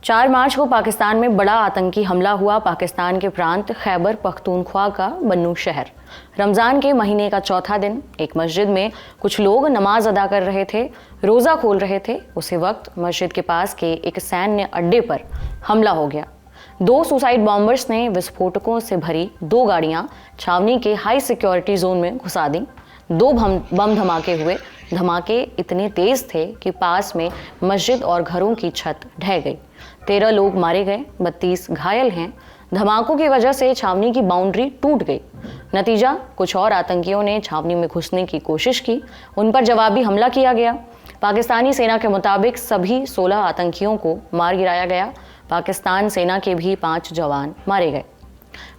4 मार्च को पाकिस्तान में बड़ा आतंकी हमला हुआ। पाकिस्तान के प्रांत खैबर पख्तूनख्वा का बन्नू शहर। रमज़ान के महीने का चौथा दिन एक मस्जिद में कुछ लोग नमाज अदा कर रहे थे, रोज़ा खोल रहे थे। उसी वक्त मस्जिद के पास के एक सैन्य अड्डे पर हमला हो गया। 2 सुसाइड बॉम्बर्स ने विस्फोटकों से भरी 2 गाड़ियां छावनी के हाई सिक्योरिटी जोन में घुसा दी। 2 बम धमाके हुए। धमाके इतने तेज थे कि पास में मस्जिद और घरों की छत ढह गई। 13 लोग मारे गए, 32 घायल हैं। धमाकों की वजह से छावनी की बाउंड्री टूट गई। नतीजा, कुछ और आतंकियों ने छावनी में घुसने की कोशिश की। उन पर जवाबी हमला किया गया। पाकिस्तानी सेना के मुताबिक सभी 16 आतंकियों को मार गिराया गया। पाकिस्तान सेना के भी 5 जवान मारे गए।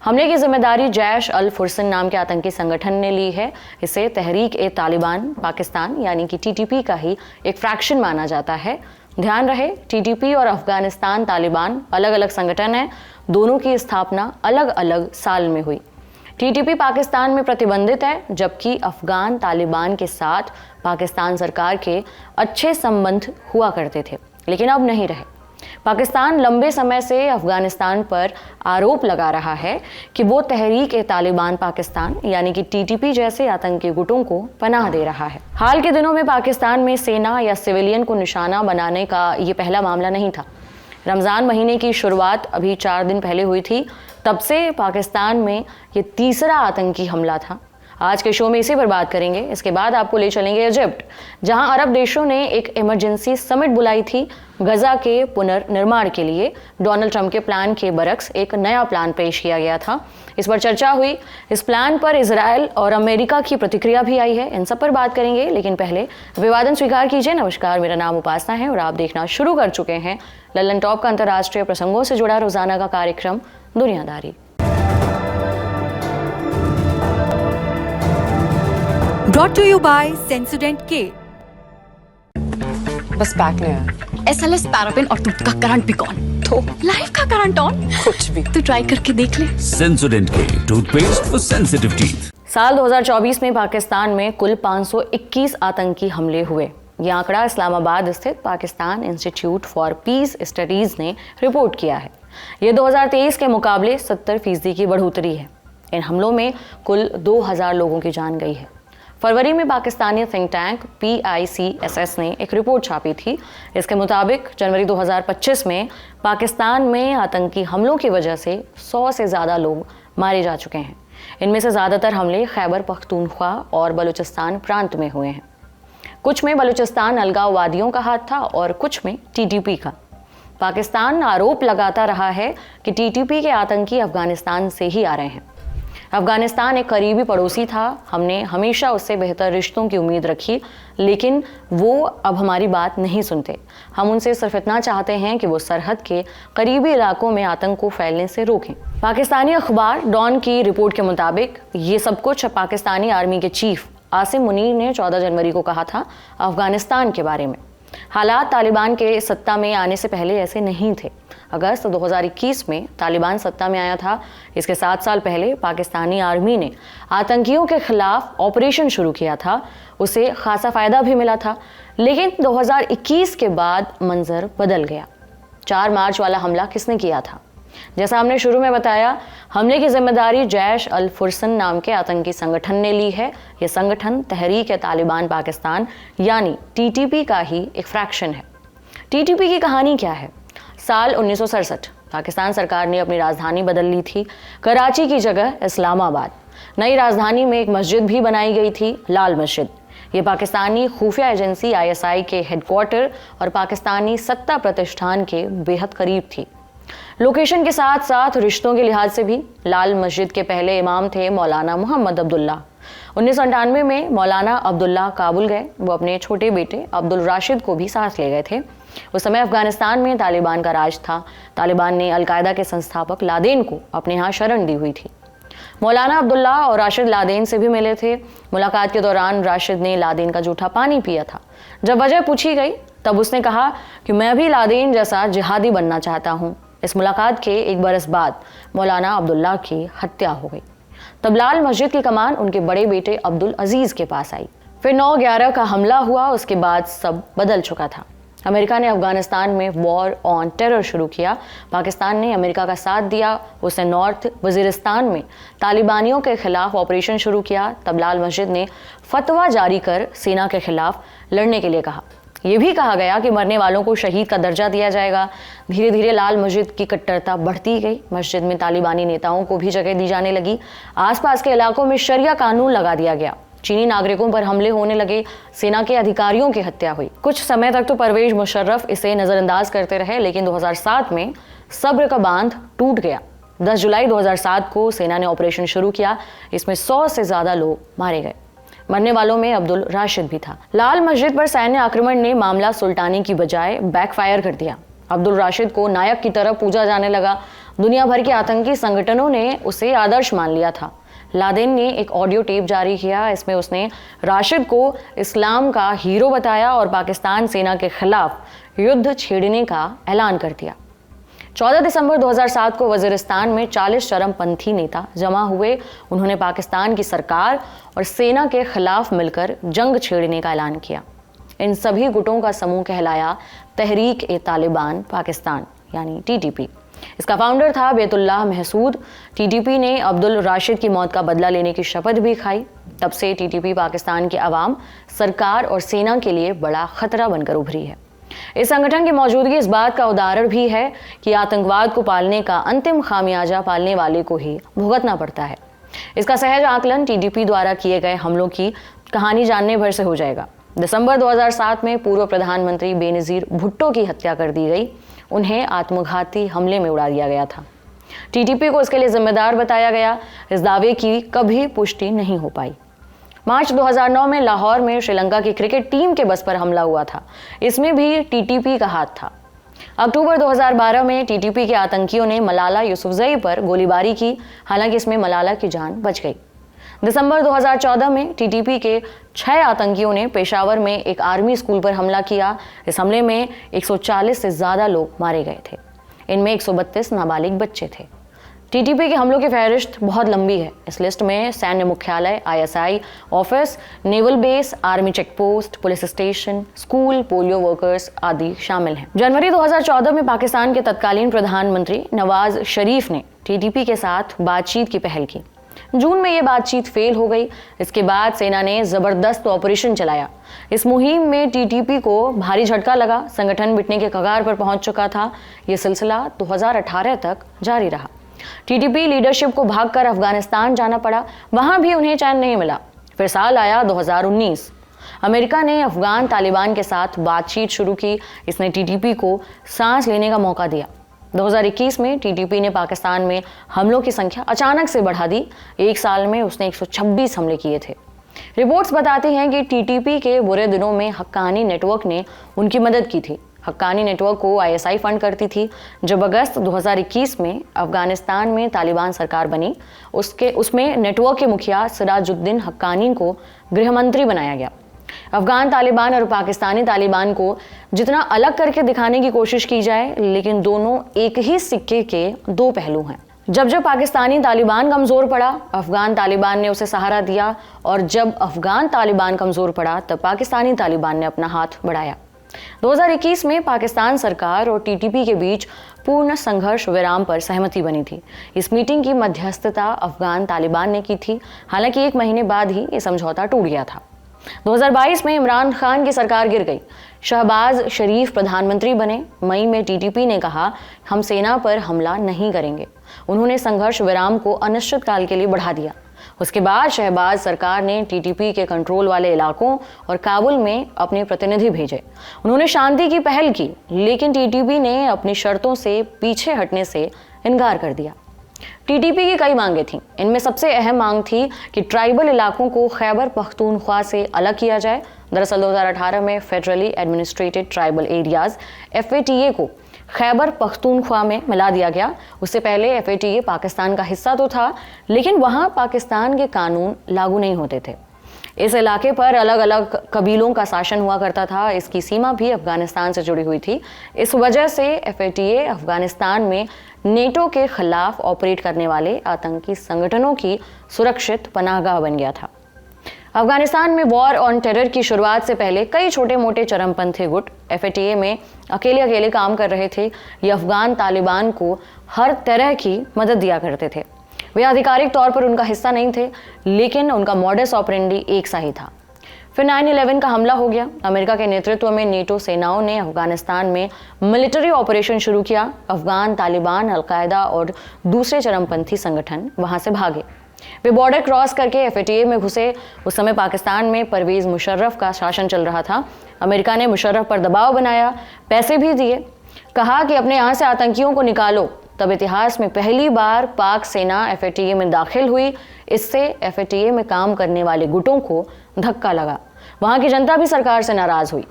हमले की जिम्मेदारी जैश अल फुरसन नाम के आतंकी संगठन ने ली है। इसे तहरीक-ए-तालिबान पाकिस्तान यानी कि टीटीपी का ही एक फ्रैक्शन माना जाता है। ध्यान रहे, टीटीपी और अफगानिस्तान तालिबान अलग अलग संगठन हैं। दोनों की स्थापना अलग अलग साल में हुई। टीटीपी पाकिस्तान में प्रतिबंधित है, जबकि अफगान तालिबान के साथ पाकिस्तान सरकार के अच्छे संबंध हुआ करते थे, लेकिन अब नहीं रहे। पाकिस्तान लंबे समय से अफगानिस्तान पर आरोप लगा रहा है कि वो तहरीक-ए-तालिबान पाकिस्तान यानी कि टीटीपी जैसे आतंकी गुटों को पनाह दे रहा है। हाल के दिनों में पाकिस्तान में सेना या सिविलियन को निशाना बनाने का ये पहला मामला नहीं था। रमज़ान महीने की शुरुआत अभी 4 दिन पहले हुई थी। तब से पाकिस्तान में ये तीसरा आतंकी हमला था। आज के शो में इसी पर बात करेंगे। इसके बाद आपको ले चलेंगे इजिप्ट, जहां अरब देशों ने एक इमरजेंसी समिट बुलाई थी गजा के पुनर्निर्माण के लिए। डोनाल्ड ट्रंप के प्लान के बरक्स एक नया प्लान पेश किया गया था। इस पर चर्चा हुई। इस प्लान पर इजराइल और अमेरिका की प्रतिक्रिया भी आई है। इन सब पर बात करेंगे, लेकिन पहले अभिवादन स्वीकार कीजिए। नमस्कार, मेरा नाम उपासना है और आप देखना शुरू कर चुके हैं लल्लन टॉप का अंतर्राष्ट्रीय प्रसंगों से जुड़ा रोजाना का कार्यक्रम दुनियादारी। Brought to you by Sensodyne K। बस बैक नहीं आया। SLS पैराफिन और दूध का करंट भी कौन? तो लाइफ का करंट ऑन? कुछ भी। तो ट्राई करके देख ले। Sensodyne K toothpaste for sensitive teeth. साल 2024 में पाकिस्तान में कुल 521 आतंकी हमले हुए। यह आंकड़ा इस्लामाबाद स्थित Pakistan institute for piece studies ने रिपोर्ट किया है। ये 2023 के मुकाबले 70% की बढ़ोतरी है। इन हमलों में कुल 2000 लोगों की जान गई है। फरवरी में पाकिस्तानी थिंक टैंक PICSS ने एक रिपोर्ट छापी थी। इसके मुताबिक जनवरी 2025 में पाकिस्तान में आतंकी हमलों की वजह से 100 से ज़्यादा लोग मारे जा चुके हैं। इनमें से ज़्यादातर हमले खैबर पख्तूनख्वा और बलूचिस्तान प्रांत में हुए हैं। कुछ में बलूचिस्तान अलगाववादियों का हाथ था और कुछ में TTP का। पाकिस्तान आरोप लगाता रहा है कि TTP के आतंकी अफगानिस्तान से ही आ रहे हैं। अफगानिस्तान एक करीबी पड़ोसी था। हमने हमेशा उससे बेहतर रिश्तों की उम्मीद रखी, लेकिन वो अब हमारी बात नहीं सुनते। हम उनसे सिर्फ इतना चाहते हैं कि वो सरहद के करीबी इलाकों में आतंक को फैलने से रोकें। पाकिस्तानी अखबार डॉन की रिपोर्ट के मुताबिक ये सब कुछ पाकिस्तानी आर्मी के चीफ आसिम मुनीर ने 14 जनवरी को कहा था अफगानिस्तान के बारे में। हालात तालिबान के सत्ता में आने से पहले ऐसे नहीं थे। अगस्त 2021 में तालिबान सत्ता में आया था। इसके 7 साल पहले पाकिस्तानी आर्मी ने आतंकियों के खिलाफ ऑपरेशन शुरू किया था। उसे खासा फायदा भी मिला था, लेकिन 2021 के बाद मंजर बदल गया। 4 मार्च वाला हमला किसने किया था? जैसा हमने शुरू में बताया, हमले की जिम्मेदारी जैश अल फुरसन नाम के आतंकी संगठन ने ली है। यह संगठन तहरीक-ए-तालिबान पाकिस्तान यानी TTP का ही एक फ्रैक्शन है। TTP की कहानी क्या है? साल 1967 पाकिस्तान सरकार ने अपनी राजधानी बदल ली थी। कराची की जगह इस्लामाबाद। नई राजधानी में एक मस्जिद भी बनाई गई थी, लाल मस्जिद। ये पाकिस्तानी खुफिया एजेंसी ISI के हेडक्वार्टर और पाकिस्तानी सत्ता प्रतिष्ठान के बेहद करीब थी। लोकेशन के साथ साथ रिश्तों के लिहाज से भी। लाल मस्जिद के पहले इमाम थे मौलाना मोहम्मद अब्दुल्ला। 1998 में मौलाना अब्दुल्ला काबुल गए। वो अपने छोटे बेटे अब्दुल राशिद को भी साथ ले गए थे। उस समय अफगानिस्तान में तालिबान का राज था। तालिबान ने अलकायदा के संस्थापक लादेन को अपने यहाँ शरण दी हुई थी। मौलाना अब्दुल्ला और राशिद लादेन से भी मिले थे। मुलाकात के दौरान राशिद ने लादेन का जूठा पानी पिया था। जब वजह पूछी गई तब उसने कहा कि मैं भी लादेन जैसा जिहादी बनना चाहता हूँ। इस मुलाकात के 1 बरस बाद मौलाना अब्दुल्ला की हत्या हो गई। तब लाल मस्जिद की कमान उनके बड़े बेटे अब्दुल अजीज के पास आई। फिर 9/11 का हमला हुआ। उसके बाद सब बदल चुका था। अमेरिका ने अफगानिस्तान में वॉर ऑन टेरर शुरू किया। पाकिस्तान ने अमेरिका का साथ दिया। उसने नॉर्थ वजीरिस्तान में तालिबानियों के खिलाफ ऑपरेशन शुरू किया। तब लाल मस्जिद ने फतवा जारी कर सेना के खिलाफ लड़ने के लिए कहा। यह भी कहा गया कि मरने वालों को शहीद का दर्जा दिया जाएगा। धीरे धीरे लाल मस्जिद की कट्टरता बढ़ती गई। मस्जिद में तालिबानी नेताओं को भी जगह दी जाने लगी। आसपास के इलाकों में शरिया कानून लगा दिया गया। चीनी नागरिकों पर हमले होने लगे। सेना के अधिकारियों की हत्या हुई। कुछ समय तक तो परवेज मुशर्रफ इसे नजरअंदाज करते रहे, लेकिन 2007 में सब्र का बांध टूट गया। 10 जुलाई 2007 को सेना ने ऑपरेशन शुरू किया। इसमें 100 से ज्यादा लोग मारे गए। मरने वालों में अब्दुल राशिद भी था। लाल मस्जिद पर सैन्य आक्रमण ने मामला सुल्तानी की बजाय बैकफायर कर दिया। अब्दुल राशिद को नायक की तरह पूजा जाने लगा। दुनिया भर के आतंकी संगठनों ने उसे आदर्श मान लिया था। लादेन ने एक ऑडियो टेप जारी किया। इसमें उसने राशिद को इस्लाम का हीरो बताया और पाकिस्तान सेना के खिलाफ युद्ध छेड़ने का ऐलान कर दिया। 14 दिसंबर 2007 को वजीरिस्तान में 40 चरमपंथी नेता जमा हुए। उन्होंने पाकिस्तान की सरकार और सेना के खिलाफ मिलकर जंग छेड़ने का ऐलान किया। इन सभी गुटों का समूह कहलाया तहरीक-ए-तालिबान पाकिस्तान यानी TTP। इसका फाउंडर था बैतुल्लाह महसूद। TTP ने अब्दुल राशिद की मौत का बदला लेने की शपथ भी खाई। तब से TTP पाकिस्तान की आवाम, सरकार और सेना के लिए बड़ा खतरा बनकर उभरी है। इस संगठन की मौजूदगी इस बात का उदाहरण भी है कि आतंकवाद को पालने का अंतिम खामियाजा पालने वाले को ही भुगतना पड़ता है। इसका सहज आकलन TTP द्वारा किए गए हमलों की कहानी जानने भर से हो जाएगा। दिसंबर 2007 में पूर्व प्रधानमंत्री बेनजीर भुट्टो की हत्या कर दी गई। उन्हें आत्मघाती हमले में उड़ा दिया गया था। TTP को इसके लिए जिम्मेदार बताया गया। इस दावे की कभी पुष्टि नहीं हो पाई। मार्च 2009 में लाहौर में श्रीलंका की क्रिकेट टीम के बस पर हमला हुआ था। इसमें भी TTP का हाथ था। अक्टूबर 2012 में TTP के आतंकियों ने मलाला यूसुफजई पर गोलीबारी की। हालांकि इसमें मलाला की जान बच गई। दिसंबर 2014 में TTP के 6 आतंकियों ने पेशावर में एक आर्मी स्कूल पर हमला किया। इस हमले में 140 से ज्यादा लोग मारे गए थे। इनमें 132 नाबालिग बच्चे थे। TTP के हमलों की फहरिस्त बहुत लंबी है। इस लिस्ट में सैन्य मुख्यालय, ISI office, naval base, army checkpost, police station, school, polio workers आदि शामिल हैं। जनवरी 2014 में पाकिस्तान के तत्कालीन प्रधानमंत्री नवाज शरीफ ने TTP के साथ बातचीत की पहल की। जून में यह बातचीत फेल हो गई। इसके बाद सेना ने जबरदस्त ऑपरेशन चलाया। इस मुहिम में TTP को भारी झटका लगा। संगठन मिटने के कगार पर पहुंच चुका था। यह सिलसिला 2018 तक जारी रहा। TTP लीडरशिप को भागकर अफगानिस्तान जाना पड़ा। वहां भी उन्हें चैन नहीं मिला। फिर साल आया 2019। अमेरिका ने अफगान तालिबान के साथ बातचीत शुरू की। इसने TTP को सांस लेने का मौका दिया। 2021 में TTP ने पाकिस्तान में हमलों की संख्या अचानक से बढ़ा दी। एक साल में उसने 126 हमले किए थे। रिपोर्ट्स बताती हैं कि TTP के बुरे दिनों में हक्कानी नेटवर्क ने उनकी मदद की थी। हक्कानी नेटवर्क को ISI फंड करती थी। जब अगस्त 2021 में अफगानिस्तान में तालिबान सरकार बनी, उसमें नेटवर्क के मुखिया सिराजुद्दीन हक्कानी को गृह मंत्री बनाया गया। अफगान तालिबान और पाकिस्तानी तालिबान को जितना अलग करके दिखाने की कोशिश की जाए, लेकिन दोनों एक ही सिक्के के दो पहलू हैं। जब पाकिस्तानी तालिबान कमजोर पड़ा, अफगान तालिबान ने उसे सहारा दिया, और जब अफगान तालिबान कमजोर पड़ा, तब पाकिस्तानी तालिबान ने अपना हाथ बढ़ाया। 2021 में पाकिस्तान सरकार और TTP के बीच पूर्ण संघर्ष विराम पर सहमति बनी थी। इस मीटिंग की मध्यस्थता अफगान तालिबान ने की थी। हालांकि 1 महीने बाद ही ये समझौता टूट गया था। 2022 में इमरान खान की सरकार गिर गई। शहबाज शरीफ प्रधानमंत्री बने। मई में TTP ने कहा, हम सेना पर हमला नहीं करेंगे। उन्होंने संघर्ष विराम को अनिश्चित काल के लिए बढ़ा दिया। उसके बाद शहबाज सरकार ने TTP के कंट्रोल वाले इलाकों और काबुल में अपने प्रतिनिधि भेजे। उन्होंने शांति की पहल की, लेकिन TTP ने अपनी शर्तों से पीछे हटने से इनकार कर दिया। TTP की कई मांगें थीं। इनमें सबसे अहम मांग थी कि ट्राइबल इलाकों को खैबर पख्तूनख्वा से अलग किया जाए। दरअसल 2018 में federally administrated tribal areas FATA को खैबर पख्तूनख्वा में मिला दिया गया। उससे पहले FATA पाकिस्तान का हिस्सा तो था, लेकिन वहां पाकिस्तान के कानून लागू नहीं होते थे। इस इलाके पर अलग अलग कबीलों का शासन हुआ करता था। इसकी सीमा भी अफगानिस्तान से जुड़ी हुई थी। इस वजह से FATA अफगानिस्तान में नेटो के खिलाफ ऑपरेट करने वाले आतंकी संगठनों की सुरक्षित पनाहगाह बन गया था। अफगानिस्तान में वॉर ऑन टेरर की शुरुआत से पहले कई छोटे मोटे चरमपंथी गुट FATA में अकेले अकेले काम कर रहे थे। ये अफगान तालिबान को हर तरह की मदद दिया करते थे। वे आधिकारिक तौर पर उनका हिस्सा नहीं थे, लेकिन उनका मॉडस ऑपरेंडी एक सा ही था। फिर 9/11 का हमला हो गया। अमेरिका के नेतृत्व में नेटो सेनाओं ने अफगानिस्तान में मिलिट्री ऑपरेशन शुरू किया। अफगान तालिबान, अलकायदा और दूसरे चरमपंथी संगठन वहां से भागे। वे बॉर्डर क्रॉस करके FATA में घुसे। उस समय पाकिस्तान में परवेज मुशर्रफ का शासन चल रहा था। अमेरिका ने मुशर्रफ पर दबाव बनाया, पैसे भी दिए, कहा कि अपने यहाँ से आतंकियों को निकालो। तब इतिहास में पहली बार पाक सेना FATA में दाखिल हुई। इससे FATA में काम करने वाले गुटों को धक्का लगा। वहां की जनता भी सरकार से नाराज हुई।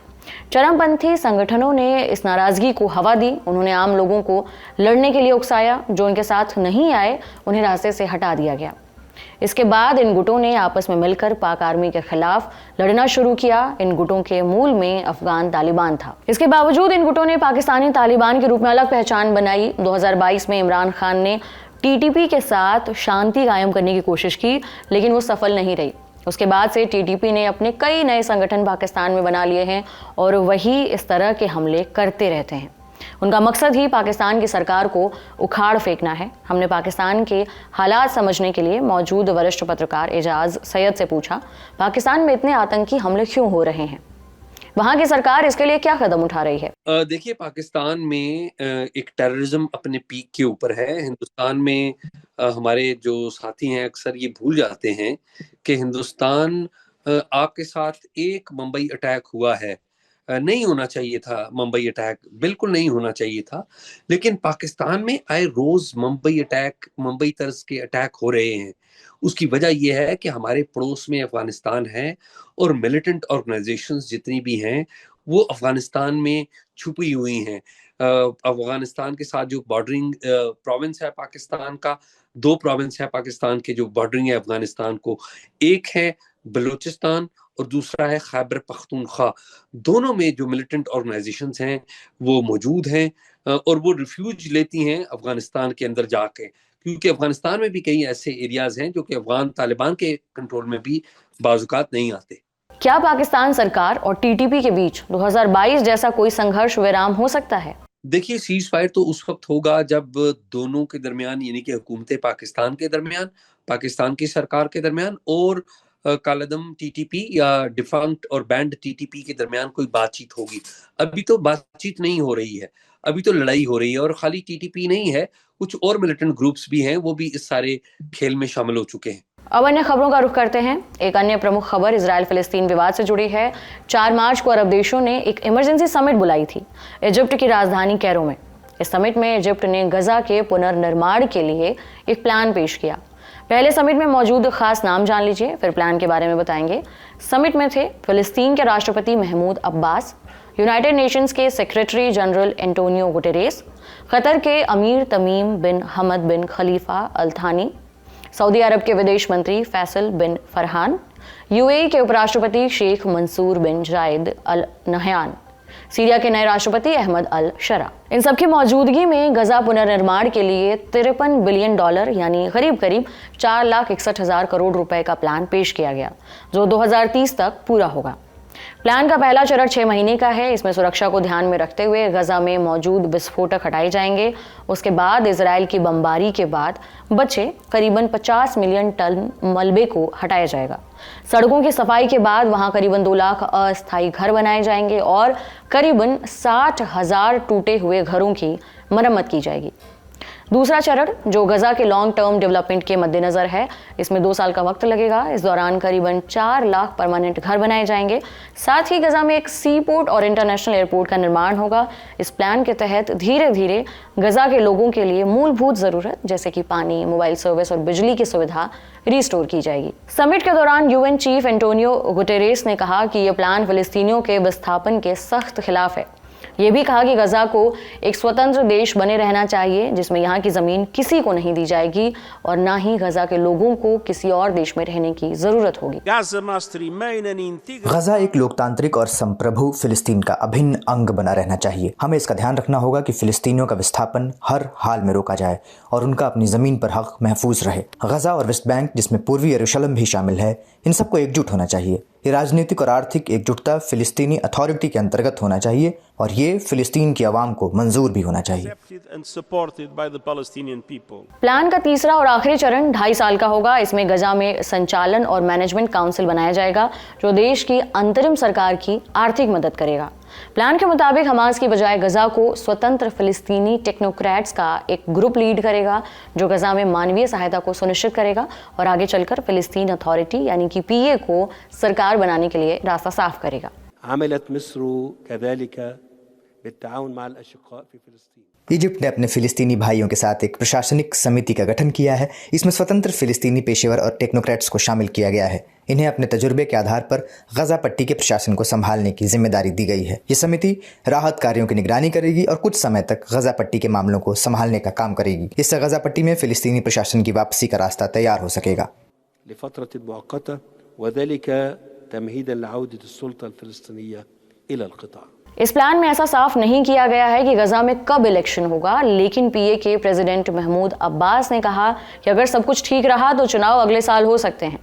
चरमपंथी संगठनों ने इस नाराजगी को हवा दी। उन्होंने आम लोगों को लड़ने के लिए उकसाया। जो उनके साथ नहीं आए उन्हें रास्ते से हटा दिया गया। इसके बाद इन गुटों ने आपस में मिलकर पाक आर्मी के खिलाफ लड़ना शुरू किया। इन गुटों के मूल में अफगान तालिबान था। इसके बावजूद इन गुटों ने पाकिस्तानी तालिबान के रूप में अलग पहचान बनाई। 2022 में इमरान खान ने TTP के साथ शांति कायम करने की कोशिश की, लेकिन वो सफल नहीं रही। उसके बाद से TTP ने अपने कई नए संगठन पाकिस्तान में बना लिए हैं और वही इस तरह के हमले करते रहते हैं। उनका मकसद ही पाकिस्तान की सरकार को उखाड़ फेंकना है। हमने पाकिस्तान के हालात समझने के लिए मौजूद वरिष्ठ पत्रकार एजाज सैयद से पूछा, पाकिस्तान में इतने आतंकी हमले क्यों हो रहे हैं? वहां की सरकार इसके लिए क्या कदम उठा रही है? देखिए, पाकिस्तान में एक टेररिज्म अपने पीक के ऊपर है। हिंदुस्तान में हमारे जो साथी हैं अक्सर ये भूल जाते हैं कि हिंदुस्तान आपके साथ एक मुंबई अटैक हुआ है। नहीं होना चाहिए था मुंबई अटैक, बिल्कुल नहीं होना चाहिए था, लेकिन पाकिस्तान में आए रोज मुंबई अटैक, मुंबई तर्ज के अटैक हो रहे हैं। उसकी वजह यह है कि हमारे पड़ोस में अफगानिस्तान है और मिलिटेंट ऑर्गेनाइजेशंस जितनी भी हैं वो अफगानिस्तान में छुपी हुई हैं। अफगानिस्तान के साथ जो बॉर्डरिंग प्रोविंस है पाकिस्तान का, 2 प्रोविंस है पाकिस्तान के जो बॉर्डरिंग है अफगानिस्तान को, एक है बलूचिस्तान और दूसरा है खैबर पख्तूनख्वा। दोनों में जो मिलिटेंट ऑर्गेनाइजेशंस हैं वो मौजूद हैं और वो रिफ्यूज लेती हैं अफगानिस्तान के अंदर जाके, क्योंकि अफगानिस्तान में भी कई ऐसे एरियाज हैं जो कि अफगान तालिबान के कंट्रोल में भी बाजुकात नहीं आते। क्या पाकिस्तान सरकार और TTP के बीच 2022 जैसा कोई संघर्ष विराम हो सकता है? देखिए, सीज फायर तो उस वक्त होगा जब दोनों के दरमियान, यानी कि हुकूमत पाकिस्तान के दरमियान, पाकिस्तान की सरकार के दरमियान और कालदम TTP या डिफंक्ट और बैंड TTP के दरमियान कोई बातचीत होगी। अभी तो बातचीत नहीं हो रही है, अभी तो लड़ाई हो रही है। और खाली TTP नहीं है, कुछ और मिलिटेंट ग्रुप्स भी हैं, वो भी इस सारे खेल में शामिल हो चुके हैं। अब अन्य खबरों का रुख करते हैं। एक अन्य प्रमुख खबर इजराइल फिलिस्तीन विवाद से जुड़ी है। 4 मार्च को अरब देशों ने एक इमरजेंसी समिट बुलाई थी इजिप्ट की राजधानी कैरो में। इस समिट में इजिप्ट ने गजा के पुनर्निर्माण के लिए एक प्लान पेश किया। पहले समिट में मौजूद खास नाम जान लीजिए, फिर प्लान के बारे में बताएंगे। समिट में थे फिलिस्तीन के राष्ट्रपति महमूद अब्बास, यूनाइटेड नेशंस के secretary general Antonio Guterres, Qatar के अमीर तमीम बिन हमद बिन खलीफा अल थानी, सऊदी अरब के विदेश मंत्री फैसल बिन फरहान, UAE के उपराष्ट्रपति शेख मंसूर बिन जायद अल नहयान, सीरिया के नए राष्ट्रपति अहमद अल शरा। इन सबकी मौजूदगी में गजा पुनर्निर्माण के लिए $53 बिलियन यानी करीब करीब 4,61,000 करोड़ रुपए का प्लान पेश किया गया, जो 2030 तक पूरा होगा। प्लान का पहला चरण 6 महीने का है। इसमें सुरक्षा को ध्यान में रखते हुए गजा में मौजूद विस्फोटक हटाए जाएंगे। उसके बाद इजराइल की बमबारी के बाद बचे करीबन 50 मिलियन टन मलबे को हटाया जाएगा। सड़कों की सफाई के बाद वहां करीबन 2 लाख अस्थायी घर बनाए जाएंगे और करीबन 60,000 टूटे हुए घरों की मरम्मत की जाएगी। दूसरा चरण जो गजा के लॉन्ग टर्म डेवलपमेंट के मद्देनजर है, इसमें 2 साल का वक्त लगेगा। इस दौरान करीबन 4 लाख परमानेंट घर बनाए जाएंगे। साथ ही गजा में एक सी पोर्ट और इंटरनेशनल एयरपोर्ट का निर्माण होगा। इस प्लान के तहत धीरे धीरे गजा के लोगों के लिए मूलभूत जरूरत जैसे कि पानी, मोबाइल सर्विस और बिजली की सुविधा रिस्टोर की जाएगी। समिट के दौरान UN चीफ एंटोनियो गुटेरेस ने कहा कि यह प्लान फिलिस्तीनियों के विस्थापन के सख्त खिलाफ है। ये भी कहा कि गजा को एक स्वतंत्र देश बने रहना चाहिए जिसमें यहाँ की ज़मीन किसी को नहीं दी जाएगी और ना ही गजा के लोगों को किसी और देश में रहने की ज़रूरत होगी। गजा एक लोकतांत्रिक और संप्रभु फिलिस्तीन का अभिन्न अंग बना रहना चाहिए। हमें इसका ध्यान रखना होगा कि फिलिस्तीनियों का विस्थापन हर हाल में रोका जाए और उनका अपनी ज़मीन पर हक महफूज रहे। गजा और वेस्ट बैंक, जिसमें पूर्वी यरूशलेम भी शामिल है, इन सबको एकजुट होना चाहिए। ये राजनीतिक और आर्थिक एकजुटता फिलिस्तीनी अथॉरिटी के अंतर्गत होना चाहिए और ये फिलिस्तीन की आवाम को मंजूर भी होना चाहिए। प्लान का तीसरा और आखिरी चरण 2.5 साल का होगा। इसमें गजा में संचालन और मैनेजमेंट काउंसिल बनाया जाएगा जो देश की अंतरिम सरकार की आर्थिक मदद करेगा। प्लान के मुताबिक हमास की बजाय गजा को स्वतंत्र फिलिस्तीनी टेक्नोक्रेट्स का एक ग्रुप लीड करेगा जो गजा में मानवीय सहायता को सुनिश्चित करेगा और आगे चलकर फिलिस्तीन अथॉरिटी यानी कि पीए को सरकार बनाने के लिए रास्ता साफ करेगा। इजिप्ट ने अपने फिलिस्तीनी भाइयों के साथ एक प्रशासनिक समिति का गठन किया है। इसमें स्वतंत्र फिलिस्तीनी पेशेवर और टेक्नोक्रेट्स को शामिल किया गया है। इन्हें अपने तजुर्बे के आधार पर गजा पट्टी के प्रशासन को संभालने की जिम्मेदारी दी गई है। ये समिति राहत कार्यों की निगरानी करेगी और कुछ समय तक गजा पट्टी के मामलों को संभालने का काम करेगी। इससे गजा पट्टी में फिलिस्तीनी प्रशासन की वापसी का रास्ता तैयार हो सकेगा। इस प्लान में ऐसा साफ नहीं किया गया है कि गजा में कब इलेक्शन होगा, लेकिन पीए के प्रेसिडेंट महमूद अब्बास ने कहा कि अगर सब कुछ ठीक रहा तो चुनाव अगले साल हो सकते हैं।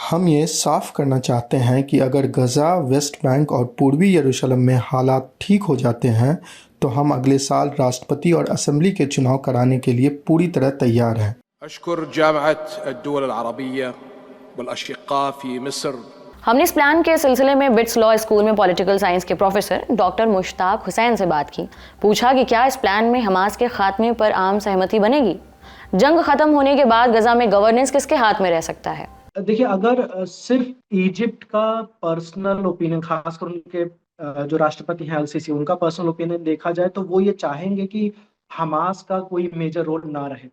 हम ये साफ करना चाहते हैं कि अगर गजा, वेस्ट बैंक और पूर्वी यरूशलेम में हालात ठीक हो जाते हैं तो हम अगले साल राष्ट्रपति और असेंबली के चुनाव कराने के लिए पूरी तरह तैयार हैं। हमने इस प्लान के सिलसिले में बिट्स लॉ स्कूल में पॉलिटिकल साइंस के प्रोफेसर डॉक्टर मुश्ताक हुसैन से बात की। पूछा कि क्या इस प्लान में हमास के खात्मे पर आम सहमति बनेगी। जंग खत्म होने के बाद गजा में गवर्नेंस किसके हाथ में रह सकता है? देखिए, अगर सिर्फ इजिप्ट का पर्सनल ओपिनियन, खासकर उनके जो राष्ट्रपति हैं एल-सीसी, उनका पर्सनल ओपिनियन देखा जाए तो वो ये चाहेंगे कि हमास का कोई मेजर रोल ना रहे।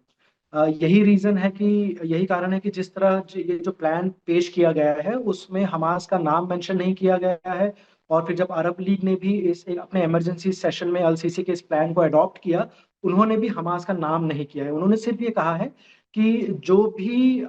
यही कारण है कि जिस तरह ये जो प्लान पेश किया गया है उसमें हमास का नाम मेंशन नहीं किया गया है। और फिर जब अरब लीग ने भी अपने इमरजेंसी सेशन में एल-सीसी के इस प्लान को अडॉप्ट किया, उन्होंने भी हमास का नाम नहीं किया है। उन्होंने सिर्फ ये कहा है कि जो भी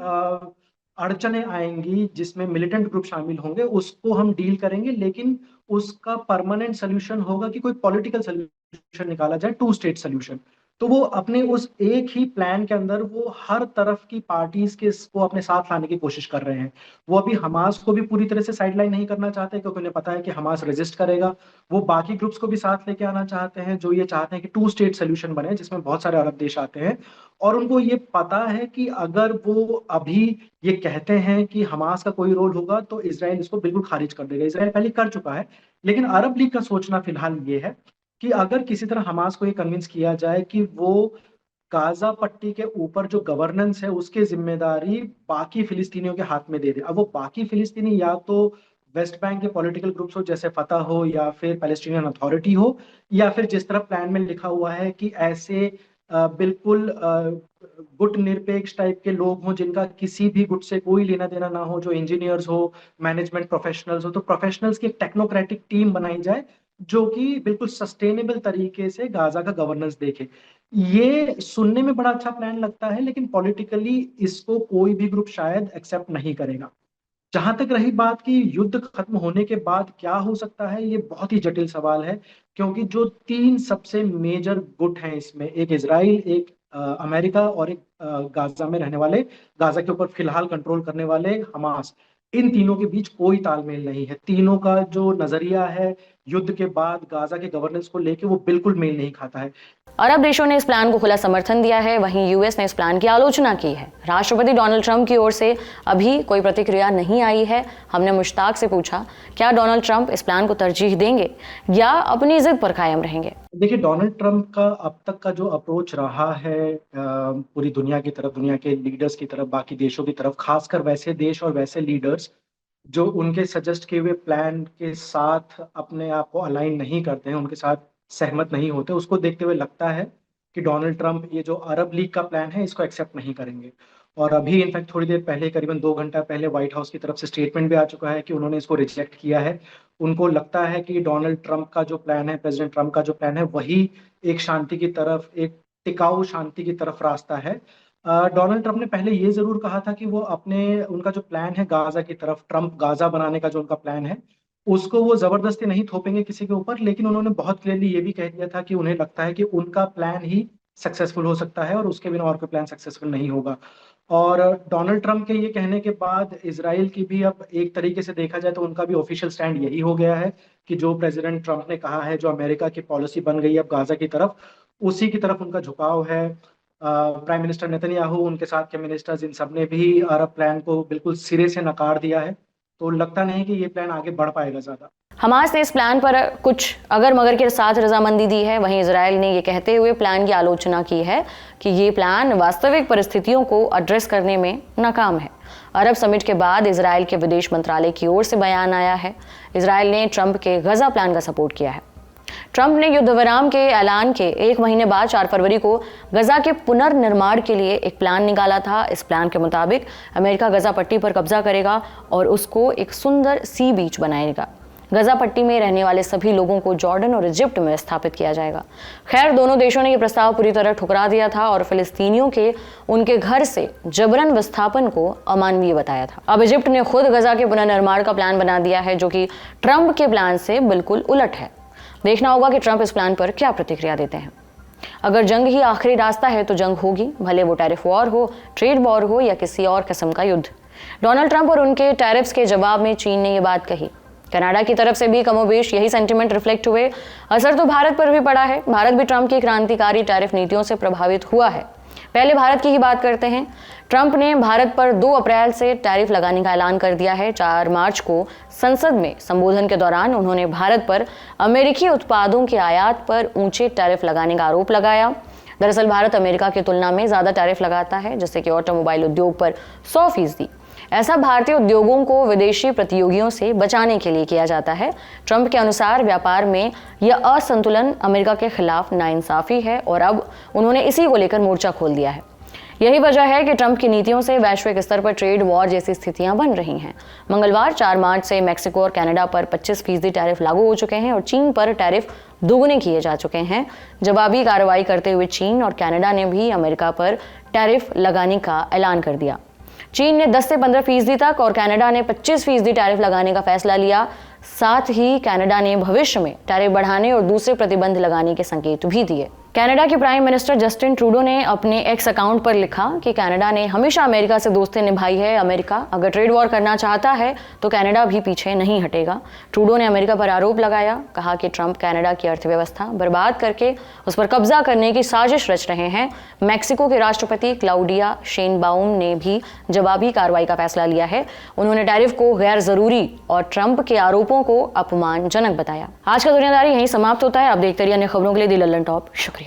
अड़चने आएंगी जिसमें मिलिटेंट ग्रुप शामिल होंगे उसको हम डील करेंगे, लेकिन उसका परमानेंट सोल्यूशन होगा कि कोई पॉलिटिकल सोल्यूशन निकाला जाए, 2 स्टेट सोल्यूशन। तो वो अपने उस एक ही प्लान के अंदर वो हर तरफ की पार्टीज के इसको अपने साथ लाने की कोशिश कर रहे हैं। वो अभी हमास को भी पूरी तरह से साइडलाइन नहीं करना चाहते क्योंकि उन्हें पता है कि हमास रेजिस्ट करेगा। वो बाकी ग्रुप्स को भी साथ लेके आना चाहते हैं जो ये चाहते हैं कि 2 स्टेट सोल्यूशन बने जिसमें बहुत सारे अरब देश आते हैं। और उनको ये पता है कि अगर वो अभी ये कहते हैं कि हमास का कोई रोल होगा तो इजराइल इसको बिल्कुल खारिज कर देगा। इजराइल पहले कर चुका है, लेकिन अरब लीग का सोचना फिलहाल ये है कि अगर किसी तरह हमास को ये कन्विंस किया जाए कि वो गाजा पट्टी के ऊपर जो गवर्नेंस है उसकी जिम्मेदारी बाकी फिलिस्तीनियों के हाथ में दे दे। अब वो बाकी फिलिस्तीनी या तो वेस्ट बैंक के पॉलिटिकल ग्रुप्स हो जैसे फतह हो या फिर पैलेस्टीनियन अथॉरिटी हो, या फिर जिस तरह प्लान में लिखा हुआ है कि ऐसे बिल्कुल गुट निरपेक्ष टाइप के लोग हों जिनका किसी भी गुट से कोई लेना देना ना हो, जो इंजीनियर्स हो, मैनेजमेंट प्रोफेशनल्स हो। तो प्रोफेशनल्स की एक टेक्नोक्रेटिक टीम बनाई जाए जो कि बिल्कुल सस्टेनेबल तरीके से गाजा का गवर्नेंस देखे। ये सुनने में बड़ा अच्छा प्लान लगता है, लेकिन पॉलिटिकली इसको कोई भी ग्रुप शायद एक्सेप्ट नहीं करेगा। जहां तक रही बात कि युद्ध खत्म होने के बाद क्या हो सकता है, ये बहुत ही जटिल सवाल है क्योंकि जो 3 सबसे मेजर गुट हैं इसमें, एक इजराइल, एक अमेरिका और एक गाजा में रहने वाले, गाजा के ऊपर फिलहाल कंट्रोल करने वाले हमास, इन तीनों के बीच कोई तालमेल नहीं है। तीनों का जो नजरिया है युद्ध के बाद गाजा के गवर्नेंस को लेके वो बिल्कुल मेल नहीं खाता है। अरब देशों ने इस प्लान को खुला समर्थन दिया है, वहीं यूएस ने इस प्लान की आलोचना की है। राष्ट्रपति डोनाल्ड ट्रंप की ओर से अभी कोई प्रतिक्रिया नहीं आई है। हमने मुश्ताक से पूछा क्या डोनाल्ड ट्रंप इस प्लान को तरजीह देंगे या अपनी जिद पर कायम रहेंगे। देखिए, डोनाल्ड ट्रंप का अब तक का जो अप्रोच रहा है पूरी दुनिया की तरफ, दुनिया के लीडर्स की तरफ, बाकी देशों की तरफ, खासकर वैसे देश और वैसे लीडर्स जो उनके सजेस्ट किए हुए प्लान के साथ अपने आप को अलाइन नहीं करते हैं, उनके साथ सहमत नहीं होते, उसको देखते हुए लगता है कि डोनाल्ड ट्रंप ये जो अरब लीग का प्लान है इसको एक्सेप्ट नहीं करेंगे। और अभी इनफैक्ट थोड़ी देर पहले, करीबन 2 घंटा पहले, व्हाइट हाउस की तरफ से स्टेटमेंट भी आ चुका है कि उन्होंने इसको रिजेक्ट किया है। उनको लगता है कि डोनाल्ड ट्रंप का जो प्लान है, प्रेसिडेंट ट्रंप का जो प्लान है, वही एक शांति की तरफ, एक टिकाऊ शांति की तरफ रास्ता है। डोनाल्ड ट्रंप ने पहले ये जरूर कहा था कि वो उनका जो प्लान है गाजा की तरफ, ट्रंप गाजा बनाने का जो उनका प्लान है, उसको वो जबरदस्ती नहीं थोपेंगे किसी के ऊपर। लेकिन उन्होंने बहुत क्लियरली ये भी कह दिया था कि उन्हें लगता है कि उनका प्लान ही सक्सेसफुल हो सकता है और उसके बिना और कोई प्लान सक्सेसफुल नहीं होगा। और डोनाल्ड ट्रंप के ये कहने के बाद इजराइल की भी, अब एक तरीके से देखा जाए तो उनका भी ऑफिशियल स्टैंड यही हो गया है कि जो प्रेसिडेंट ट्रंप ने कहा है, जो अमेरिका की पॉलिसी बन गई है अब गाजा की तरफ, उसी की तरफ उनका झुकाव है। प्राइम मिनिस्टर नेतन्याहू, उनके साथ के मिनिस्टर्स, इन सब ने भी अरब प्लान को बिल्कुल सिरे से नकार दिया है। तो लगता नहीं कि ये प्लान आगे बढ़ पाएगा ज्यादा। हमास ने इस प्लान पर कुछ अगर मगर के साथ रजामंदी दी है, वहीं इजराइल ने ये कहते हुए प्लान की आलोचना की है कि ये प्लान वास्तविक परिस्थितियों को एड्रेस करने में नाकाम है। अरब समिट के बाद इजराइल के विदेश मंत्रालय की ओर से बयान आया है। इजराइल ने ट्रंप के गजा प्लान का सपोर्ट किया है। ट्रंप ने युद्ध विराम के ऐलान के 1 महीने बाद 4 फरवरी को गजा के पुनर्निर्माण के लिए एक प्लान निकाला था। इस प्लान के मुताबिक अमेरिका गजा पट्टी पर कब्जा करेगा और उसको एक सुंदर सी बीच बनाएगा। गजा पट्टी में रहने वाले सभी लोगों को जॉर्डन और इजिप्ट में स्थापित किया जाएगा। खैर, दोनों देशों ने यह प्रस्ताव पूरी तरह ठुकरा दिया था और फिलिस्तीनियों के उनके घर से जबरन विस्थापन को अमानवीय बताया था। अब इजिप्ट ने खुद गजा के पुनर्निर्माण का प्लान बना दिया है, जो कि ट्रंप के प्लान से बिल्कुल उलट है। देखना होगा कि ट्रंप इस प्लान पर क्या प्रतिक्रिया देते हैं। अगर जंग ही आखिरी रास्ता है तो जंग होगी, भले वो टैरिफ वॉर हो, ट्रेड वॉर हो या किसी और किस्म का युद्ध। डोनाल्ड ट्रंप और उनके टैरिफ्स के जवाब में चीन ने ये बात कही। कनाडा की तरफ से भी कमोबेश यही सेंटिमेंट रिफ्लेक्ट हुए। असर तो भारत पर भी पड़ा है। भारत भी ट्रंप की क्रांतिकारी टैरिफ नीतियों से प्रभावित हुआ है। पहले भारत की ही बात करते हैं। ट्रंप ने भारत पर 2 अप्रैल से टैरिफ लगाने का ऐलान कर दिया है। 4 मार्च को संसद में संबोधन के दौरान उन्होंने भारत पर अमेरिकी उत्पादों के आयात पर ऊंचे टैरिफ लगाने का आरोप लगाया। दरअसल भारत अमेरिका की तुलना में ज्यादा टैरिफ लगाता है, जैसे कि ऑटोमोबाइल उद्योग पर 100%। ऐसा भारतीय उद्योगों को विदेशी प्रतियोगियों से बचाने के लिए किया जाता है। ट्रंप के अनुसार व्यापार में यह असंतुलन अमेरिका के खिलाफ नाइंसाफी है और अब उन्होंने इसी को लेकर मोर्चा खोल दिया है। यही वजह है कि ट्रंप की नीतियों से वैश्विक स्तर पर ट्रेड वॉर जैसी स्थितियां बन रही हैं। मंगलवार 4 मार्च से मैक्सिको और कनाडा पर 25% टैरिफ लागू हो चुके हैं और चीन पर टैरिफ दोगुने किए जा चुके हैं। जवाबी कार्रवाई करते हुए चीन और कनाडा ने भी अमेरिका पर टैरिफ लगाने का ऐलान कर दिया। चीन ने 10 से 15% तक और कनाडा ने 25% टैरिफ लगाने का फैसला लिया। साथ ही कनाडा ने भविष्य में टैरिफ बढ़ाने और दूसरे प्रतिबंध लगाने के संकेत भी दिए। कनाडा के प्राइम मिनिस्टर जस्टिन ट्रूडो ने अपने एक्स अकाउंट पर लिखा कि कनाडा ने हमेशा अमेरिका से दोस्ती निभाई है। अमेरिका अगर ट्रेड वॉर करना चाहता है तो कनाडा भी पीछे नहीं हटेगा। ट्रूडो ने अमेरिका पर आरोप लगाया, कहा कि ट्रंप कनाडा की अर्थव्यवस्था बर्बाद करके उस पर कब्जा करने की साजिश रच रहे हैं। मैक्सिको के राष्ट्रपति क्लाउडिया शेनबाउम ने भी जवाबी कार्रवाई का फैसला लिया है। उन्होंने टैरिफ को गैर जरूरी और ट्रंप के आरोपों को अपमानजनक बताया। आज का दुनियादारी यहीं समाप्त होता है। आप देखते रहिए अन्य खबरों के लिए दी लल्लन टॉप। शुक्रिया।